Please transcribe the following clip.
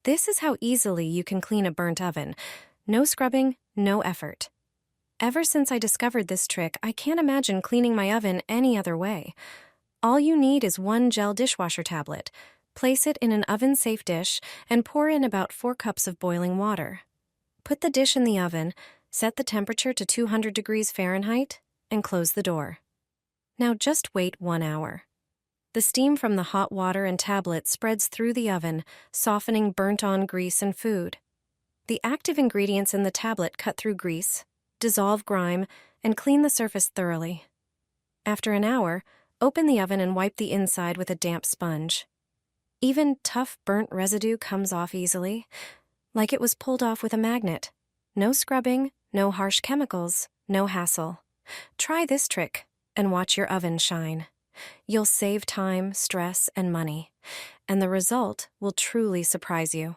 This is how easily you can clean a burnt oven. No scrubbing, no effort. Ever since I discovered this trick, I can't imagine cleaning my oven any other way. All you need is one gel dishwasher tablet. Place it in an oven-safe dish and pour in about 4 cups of boiling water. Put the dish in the oven, set the temperature to 200 degrees Fahrenheit, and close the door. Now just wait 1 hour. The steam from the hot water and tablet spreads through the oven, softening burnt-on grease and food. The active ingredients in the tablet cut through grease, dissolve grime, and clean the surface thoroughly. After an hour, open the oven and wipe the inside with a damp sponge. Even tough burnt residue comes off easily, like it was pulled off with a magnet. No scrubbing, no harsh chemicals, no hassle. Try this trick and watch your oven shine. You'll save time, stress, and money, and the result will truly surprise you.